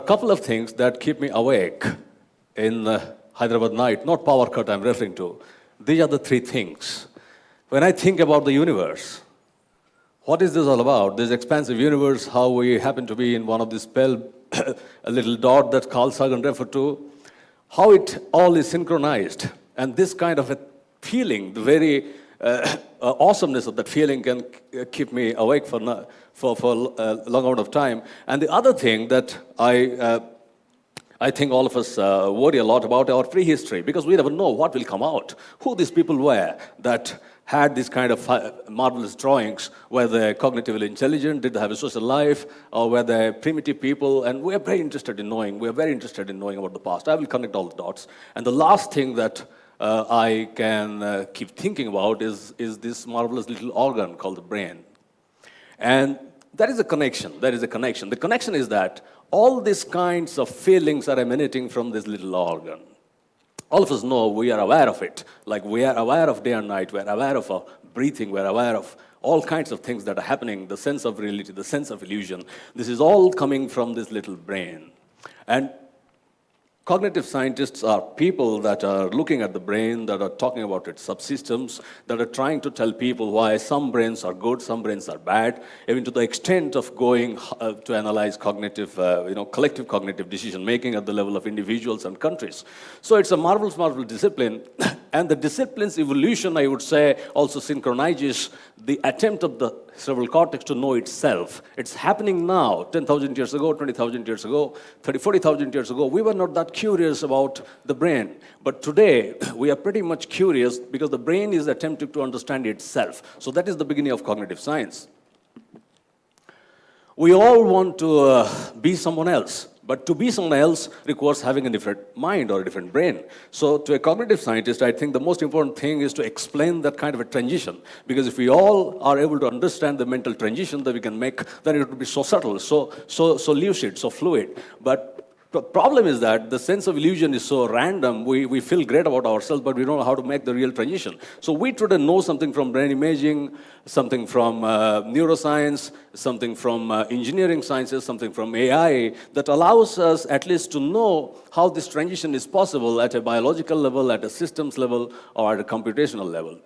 couple of things that keep me awake in Hyderabad night, not power cut I'm referring to. These are the three things. When I think about the universe, what is this all about? This expansive universe, how we happen to be in one of these a little dot that Carl Sagan referred to, how it all is synchronized. And this kind of a feeling, the very awesomeness of that feeling can keep me awake for a long amount of time. And the other thing that I think all of us worry a lot about our prehistory, because we never know what will come out, who these people were that had these kind of marvelous drawings. Were they cognitively intelligent? Did they have a social life? Or were they primitive people? And we are very interested in knowing. We are very interested in knowing about the past. I will connect all the dots. And the last thing that I can keep thinking about is this marvelous little organ called the brain. And there is a connection. There is a connection. The connection is that all these kinds of feelings are emanating from this little organ. All of us know, we are aware of it. Like we are aware of day and night, we are aware of our breathing, we are aware of all kinds of things that are happening, the sense of reality, the sense of illusion. This is all coming from this little brain. And cognitive scientists are people that are looking at the brain, that are talking about its subsystems, that are trying to tell people why some brains are good, some brains are bad, even to the extent of going to analyze cognitive, collective cognitive decision-making at the level of individuals and countries. So it's a marvelous, marvelous discipline. And the discipline's evolution, I would say, also synchronizes the attempt of the cerebral cortex to know itself. It's happening now. 10,000 years ago, 20,000 years ago, 30, 40,000 years ago, we were not that curious about the brain. But today, we are pretty much curious because the brain is attempting to understand itself. So that is the beginning of cognitive science. We all want to be someone else. But to be someone else requires having a different mind or a different brain. So to a cognitive scientist, I think the most important thing is to explain that kind of a transition. Because if we all are able to understand the mental transition that we can make, then it would be so subtle, so lucid, so fluid. But the problem is that the sense of illusion is so random, we feel great about ourselves, but we don't know how to make the real transition. So we try to know something from brain imaging, something from neuroscience, something from engineering sciences, something from AI, that allows us at least to know how this transition is possible at a biological level, at a systems level, or at a computational level.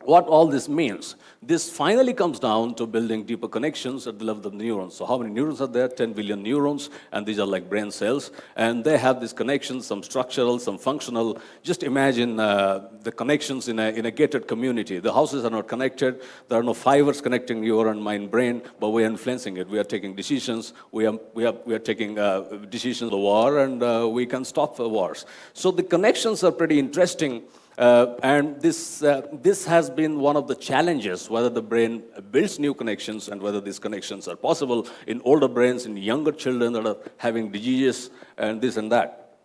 What all this means, this finally comes down to building deeper connections at the level of the neurons. So how many neurons are there? 10 billion neurons, and these are like brain cells. And they have these connections, some structural, some functional. Just imagine the connections in a gated community. The houses are not connected. There are no fibers connecting your and my brain, but we are influencing it. We are taking decisions. We are taking decisions of the war, and we can stop the wars. So the connections are pretty interesting. And this has been one of the challenges, whether the brain builds new connections and whether these connections are possible in older brains, in younger children that are having diseases and this and that.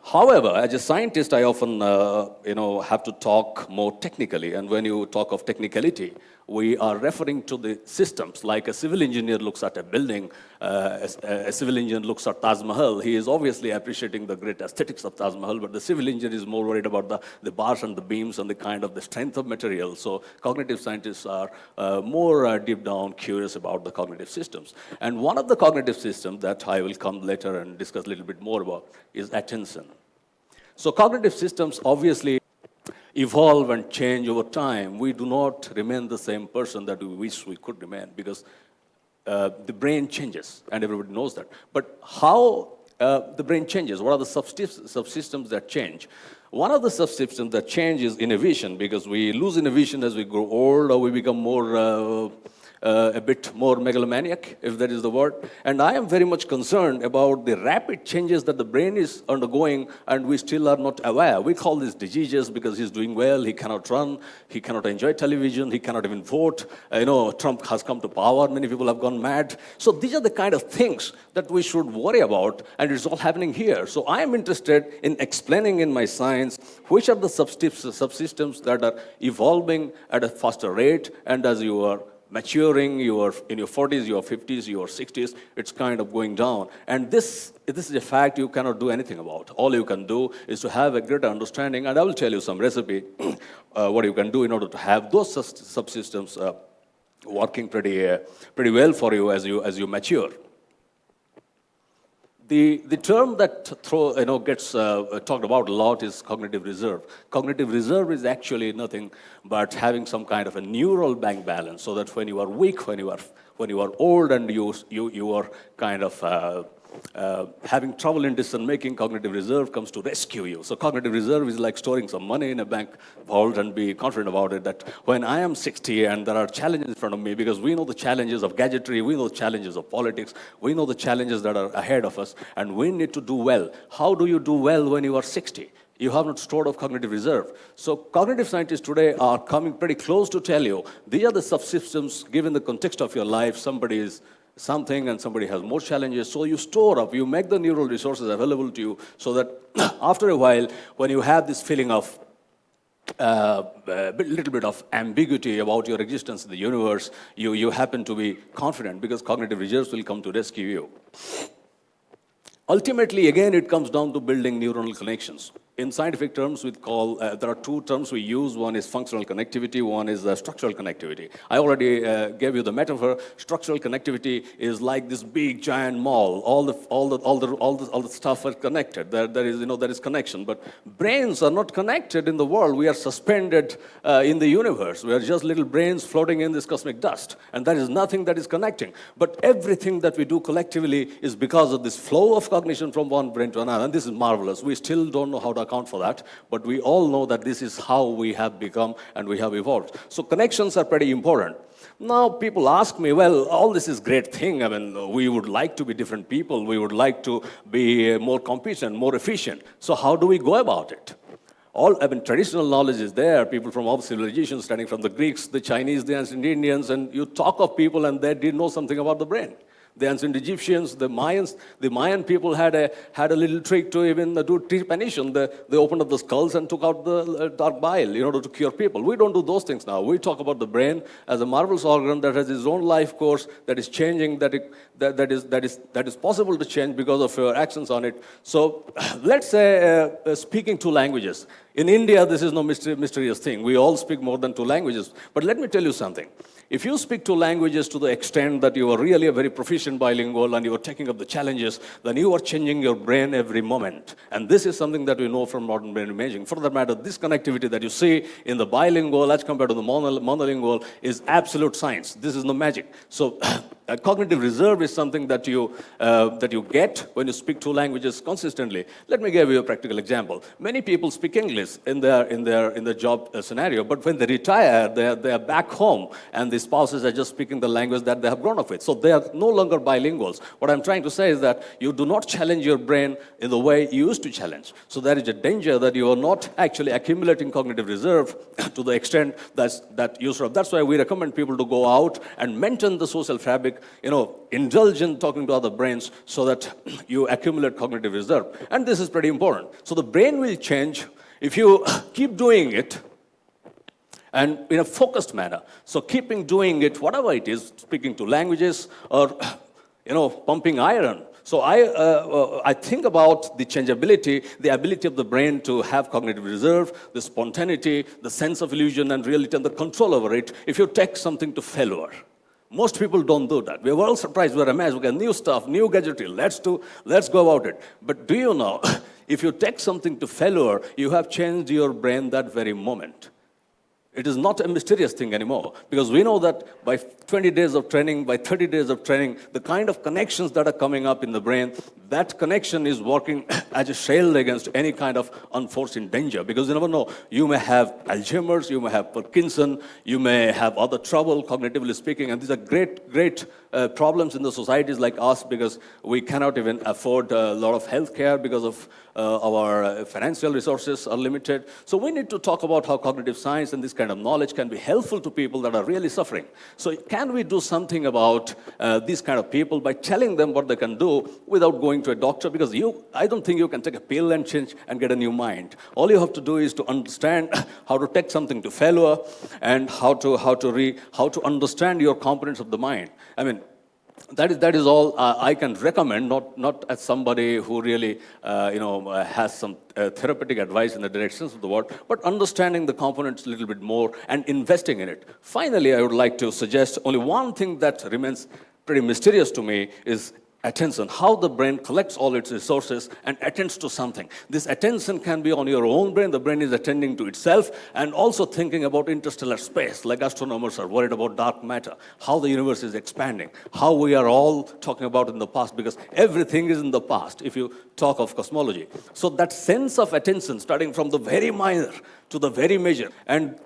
However, as a scientist, I often have to talk more technically. And when you talk of technicality, we are referring to the systems. Like a civil engineer looks at a building, a civil engineer looks at Taj Mahal. He is obviously appreciating the great aesthetics of Taj Mahal, but the civil engineer is more worried about the bars and the beams and the kind of the strength of material. So cognitive scientists are more deep down curious about the cognitive systems. And one of the cognitive systems that I will come later and discuss a little bit more about is attention. So cognitive systems obviously evolve and change over time. We do not remain the same person that we wish we could remain because the brain changes, and everybody knows that. But how the brain changes? What are the subsystems that change? One of the subsystems that change is inhibition, because we lose inhibition as we grow old, or we become more a bit more megalomaniac, if that is the word. And I am very much concerned about the rapid changes that the brain is undergoing, and we still are not aware. We call these diseases because he's doing well, he cannot run, he cannot enjoy television, he cannot even vote. Trump has come to power, many people have gone mad. So these are the kind of things that we should worry about, and it's all happening here. So I am interested in explaining in my science which are the subsystems that are evolving at a faster rate, and as you are maturing, you are in your 40s, your 50s, your 60s, it's kind of going down. And this is a fact you cannot do anything about. All you can do is to have a greater understanding, and I will tell you some recipe, what you can do in order to have those subsystems working pretty well for you as you mature. The term that gets talked about a lot is cognitive reserve. Cognitive reserve is actually nothing but having some kind of a neural bank balance, so that when you are weak, when you are old, and you are kind of having trouble in decision making, cognitive reserve comes to rescue you. So cognitive reserve is like storing some money in a bank vault and be confident about it, that when I am 60 and there are challenges in front of me, because we know the challenges of gadgetry, we know the challenges of politics, we know the challenges that are ahead of us, and we need to do well. How do you do well when you are 60? You have not stored up cognitive reserve. So cognitive scientists today are coming pretty close to tell you, these are the subsystems given the context of your life. Somebody is something and somebody has more challenges. So you store up, you make the neural resources available to you, so that after a while, when you have this feeling of a little bit of ambiguity about your existence in the universe, you happen to be confident because cognitive reserves will come to rescue you. Ultimately, again, it comes down to building neuronal connections. In scientific terms, we call, there are two terms we use. One is functional connectivity, one is structural connectivity. I already gave you the metaphor. Structural connectivity is like this big giant mall. All the stuff are connected. There is connection. But brains are not connected in the world. We are suspended in the universe. We are just little brains floating in this cosmic dust. And there is nothing that is connecting. But everything that we do collectively is because of this flow of cognition from one brain to another. And this is marvelous. We still don't know how to account for that, but we all know that this is how we have become and we have evolved. So connections are pretty important. Now people ask me, well, all this is great thing. I mean, we would like to be different people. We would like to be more competent, more efficient. So how do we go about it? Traditional knowledge is there. People from all civilizations, starting from the Greeks, the Chinese, the ancient Indians, and you talk of people and they did know something about the brain. The ancient Egyptians, the Mayans, the Mayan people had a little trick to even do trepanation. They opened up the skulls and took out the dark bile in order to cure people. We don't do those things now. We talk about the brain as a marvelous organ that has its own life course, that is changing, that is possible to change because of your actions on it. So let's say speaking two languages. In India, this is no mysterious thing. We all speak more than two languages. But let me tell you something. If you speak two languages to the extent that you are really a very proficient bilingual and you are taking up the challenges, then you are changing your brain every moment. And this is something that we know from modern brain imaging. For that matter, this connectivity that you see in the bilingual as compared to the monolingual is absolute science. This is no magic. So cognitive reserve is something that you get when you speak two languages consistently. Let me give you a practical example. Many people speak English in their job scenario, but when they retire, they are back home, and the spouses are just speaking the language that they have grown up with. So they are no longer bilinguals. What I'm trying to say is that you do not challenge your brain in the way you used to challenge. So there is a danger that you are not actually accumulating cognitive reserve to the extent that you sort of. That's why we recommend people to go out and maintain the social fabric, indulge in talking to other brains so that you accumulate cognitive reserve. And this is pretty important. So the brain will change if you keep doing it and in a focused manner. So keeping doing it, whatever it is, speaking two languages or, pumping iron. So I think about the changeability, the ability of the brain to have cognitive reserve, the spontaneity, the sense of illusion and reality, and the control over it if you take something to failure. Most people don't do that. We're all surprised. We're amazed. We get new stuff, new gadgetry. Let's go about it. But do you know, if you take something to failure, you have changed your brain that very moment. It is not a mysterious thing anymore, because we know that by 20 days of training, by 30 days of training, the kind of connections that are coming up in the brain, that connection is working as a shield against any kind of unforeseen danger, because you never know. You may have Alzheimer's, you may have Parkinson, you may have other trouble, cognitively speaking, and these are great problems in the societies like us, because we cannot even afford a lot of health care because of our financial resources are limited. So we need to talk about how cognitive science and this kind of knowledge can be helpful to people that are really suffering. So can we do something about these kind of people by telling them what they can do without going to a doctor? Because I don't think you can take a pill and change and get a new mind. All you have to do is to understand how to take something to failure and how to understand your components of the mind. I mean, that is all I can recommend, not as somebody who really has some therapeutic advice in the directions of the world, but understanding the components a little bit more and investing in it. Finally, I would like to suggest only one thing that remains pretty mysterious to me is attention, how the brain collects all its resources and attends to something. This attention can be on your own brain, the brain is attending to itself, and also thinking about interstellar space, like astronomers are worried about dark matter, how the universe is expanding, how we are all talking about in the past, because everything is in the past if you talk of cosmology. So that sense of attention, starting from the very minor to the very major, and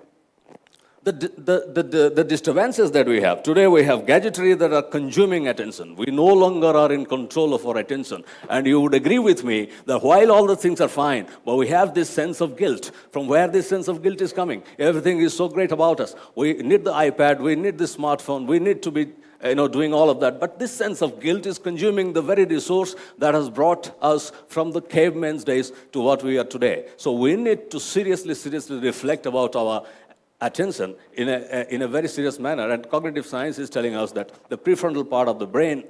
the disturbances that we have. Today we have gadgetry that are consuming attention. We no longer are in control of our attention. And you would agree with me that while all the things are fine, but we have this sense of guilt. From where this sense of guilt is coming? Everything is so great about us. We need the iPad, we need the smartphone, we need to be doing all of that. But this sense of guilt is consuming the very resource that has brought us from the caveman's days to what we are today. So we need to seriously reflect about our attention in a very serious manner. And cognitive science is telling us that the prefrontal part of the brain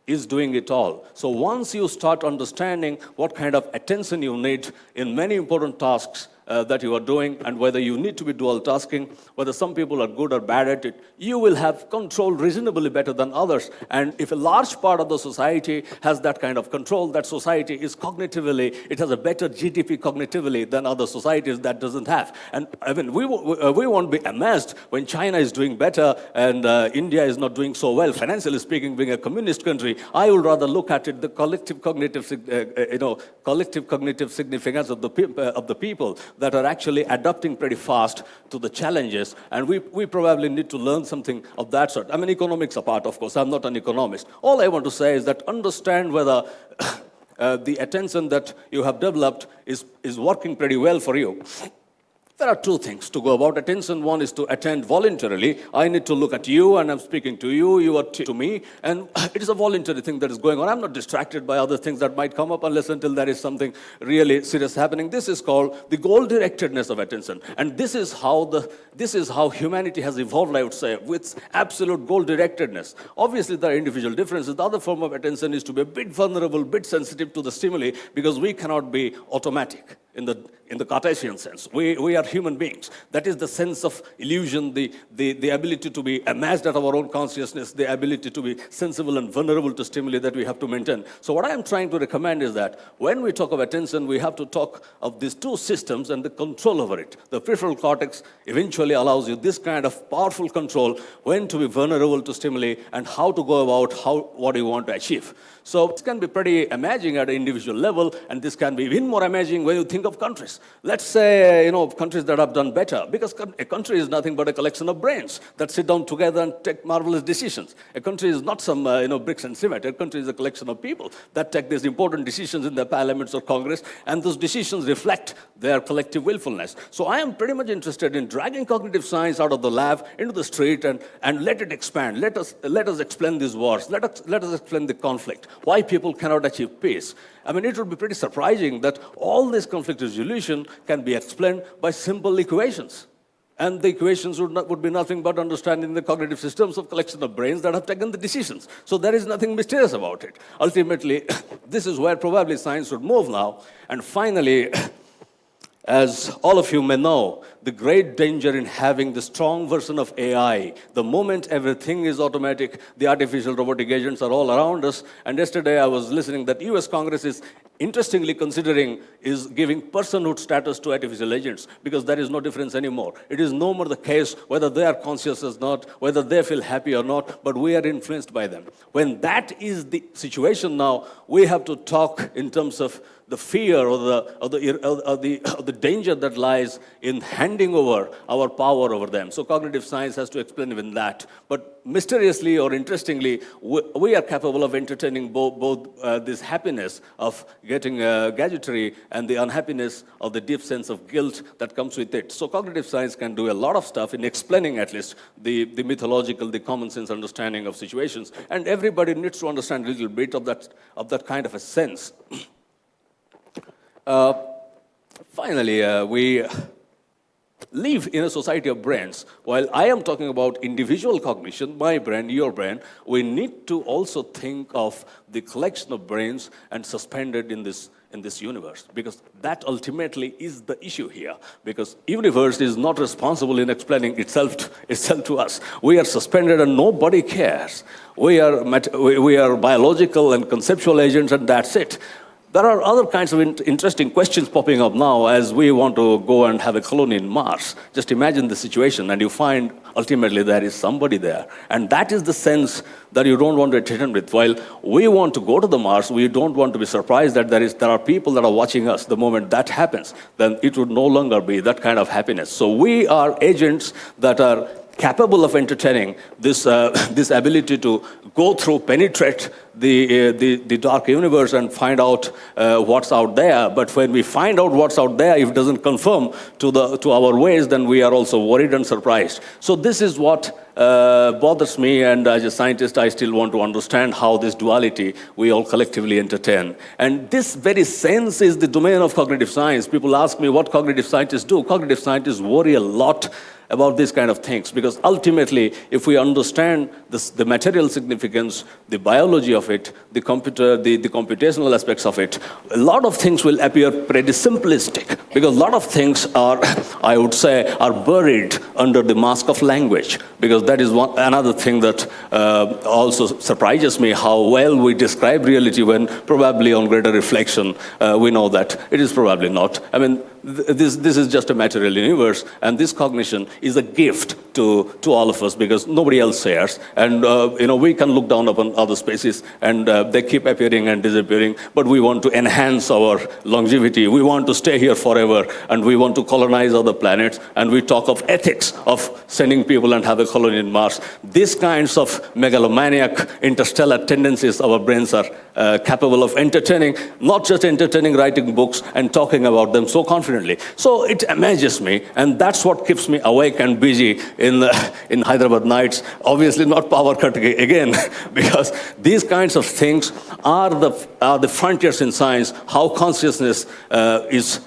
is doing it all. So once you start understanding what kind of attention you need in many important tasks that you are doing, and whether you need to be dual tasking, whether some people are good or bad at it, you will have control reasonably better than others. And if a large part of the society has that kind of control, that society is cognitively, it has a better GDP cognitively than other societies that doesn't have. And I mean, we won't be amazed when China is doing better and India is not doing so well. Financially speaking, being a communist country, I would rather look at it, the collective cognitive significance of the people that are actually adapting pretty fast to the challenges, and we probably need to learn something of that sort. I mean, economics apart, of course, I'm not an economist. All I want to say is that understand whether the attention that you have developed is working pretty well for you. There are two things to go about attention. One is to attend voluntarily. I need to look at you, and I'm speaking to you, you are to me, and it is a voluntary thing that is going on. I'm not distracted by other things that might come up unless until there is something really serious happening. This is called the goal-directedness of attention, and this is how humanity has evolved, I would say, with absolute goal-directedness. Obviously, there are individual differences. The other form of attention is to be a bit vulnerable, a bit sensitive to the stimuli, because we cannot be automatic in the Cartesian sense. We are human beings. That is the sense of illusion, the ability to be amazed at our own consciousness, the ability to be sensible and vulnerable to stimuli that we have to maintain. So what I am trying to recommend is that when we talk of attention, we have to talk of these two systems and the control over it. The prefrontal cortex eventually allows you this kind of powerful control when to be vulnerable to stimuli and how to go about what you want to achieve. So this can be pretty amazing at an individual level, and this can be even more amazing when you think of countries. Let's say, countries that have done better, because a country is nothing but a collection of brains that sit down together and take marvelous decisions. A country is not some, bricks and cement. A country is a collection of people that take these important decisions in their parliaments or Congress, and those decisions reflect their collective willfulness. So I am pretty much interested in dragging cognitive science out of the lab into the street and let it expand. Let us explain these wars. Let us explain the conflict. Why people cannot achieve peace. I mean, it would be pretty surprising that all this conflict resolution can be explained by simple equations. And the equations would be nothing but understanding the cognitive systems of collection of brains that have taken the decisions. So there is nothing mysterious about it. Ultimately, this is where probably science would move now. And finally, as all of you may know, the great danger in having the strong version of AI, the moment everything is automatic, the artificial robotic agents are all around us. And yesterday I was listening that US Congress is interestingly considering is giving personhood status to artificial agents, because there is no difference anymore. It is no more the case whether they are conscious or not, whether they feel happy or not, but we are influenced by them. When that is the situation now, we have to talk in terms of the fear or the danger that lies in handing over our power over them. So cognitive science has to explain even that. But mysteriously or interestingly, we are capable of entertaining both this happiness of getting gadgetry and the unhappiness of the deep sense of guilt that comes with it. So cognitive science can do a lot of stuff in explaining at least the mythological, the common sense understanding of situations. And everybody needs to understand a little bit of that kind of a sense. Finally, live in a society of brains. While I am talking about individual cognition, my brain, your brain, we need to also think of the collection of brains and suspended in this universe, because that ultimately is the issue here. Because universe is not responsible in explaining itself to us. We are suspended and nobody cares. We are biological and conceptual agents, and that's it. There are other kinds of interesting questions popping up now as we want to go and have a colony in Mars. Just imagine the situation, and you find ultimately there is somebody there. And that is the sense that you don't want to attend with. While we want to go to the Mars, we don't want to be surprised that there are people that are watching us. The moment that happens, then it would no longer be that kind of happiness. So we are agents that are capable of entertaining this ability to go through, penetrate the dark universe and find out what's out there. But when we find out what's out there, if it doesn't conform to our ways, then we are also worried and surprised. So this is what bothers me, and as a scientist, I still want to understand how this duality we all collectively entertain. And this very sense is the domain of cognitive science. People ask me what cognitive scientists do. Cognitive scientists worry a lot about these kind of things, because ultimately, if we understand the material significance, the biology of it, the computational aspects of it, a lot of things will appear pretty simplistic, because a lot of things are, I would say, are buried under the mask of language, because that is another thing that also surprises me, how well we describe reality when probably on greater reflection, we know that it is probably not. I mean, this is just a material universe, and this cognition is a gift to all of us, because nobody else shares. And we can look down upon other species, and they keep appearing and disappearing, but we want to enhance our longevity. We want to stay here forever, and we want to colonize other planets, and we talk of ethics of sending people and have a colony in Mars. These kinds of megalomaniac interstellar tendencies our brains are capable of entertaining, not just entertaining, writing books and talking about them so confidently. So it amazes me, and that's what keeps me awake and busy in Hyderabad nights. Obviously not power cut again, because these kinds of things are the frontiers in science, how consciousness is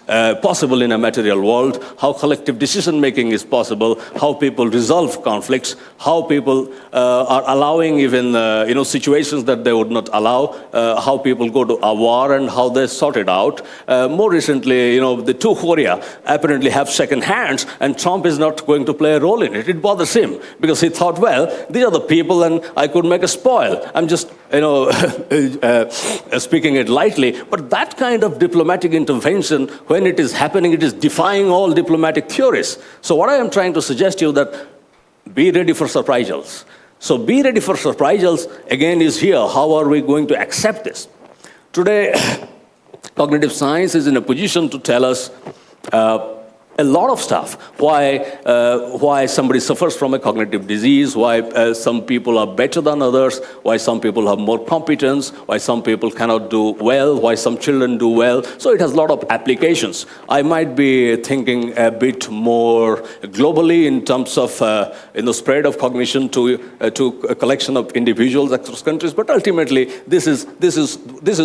possible in a material world, how collective decision-making is possible, how people resolve conflicts, how people are allowing even situations that they would not allow, how people go to a war and how they sort it out. More recently, the two Korea apparently have second hands, and Trump is not going to play a role in it. It bothers him, because he thought, well, these are the people and I could make a spoil. I'm just, speaking it lightly, but that kind of diplomatic intervention, when it is happening, it is defying all diplomatic theories. So what I am trying to suggest to you that be ready for surprisals. So be ready for surprisals, again, is here. How are we going to accept this? Today, cognitive science is in a position to tell us a lot of stuff. Why somebody suffers from a cognitive disease, why some people are better than others, why some people have more competence, why some people cannot do well, why some children do well. So it has a lot of applications. I might be thinking a bit more globally in terms of spread of cognition to a collection of individuals across countries, but ultimately this is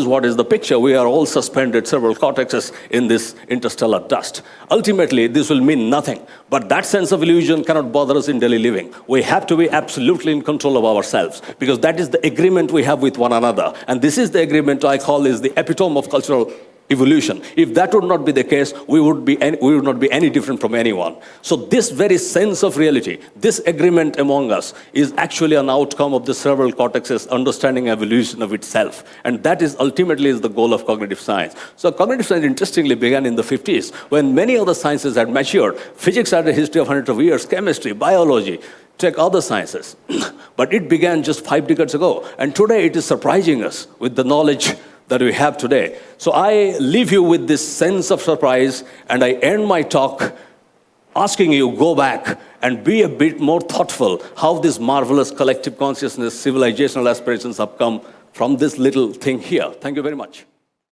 what is the picture. We are all suspended cerebral cortexes in this interstellar dust. Ultimately, this will mean nothing. But that sense of illusion cannot bother us in daily living. We have to be absolutely in control of ourselves, because that is the agreement we have with one another. And this is the agreement I call is the epitome of cultural evolution. If that would not be the case, we would not be any different from anyone. So this very sense of reality, this agreement among us, is actually an outcome of the cerebral cortex's understanding evolution of itself. And that is ultimately is the goal of cognitive science. So cognitive science interestingly began in the 50s, when many other sciences had matured. Physics had a history of hundreds of years, chemistry, biology, take other sciences. But it began just 5 decades ago. And today it is surprising us with the knowledge that we have today. So I leave you with this sense of surprise, and I end my talk asking you, go back and be a bit more thoughtful how this marvelous collective consciousness, civilizational aspirations have come from this little thing here. Thank you very much.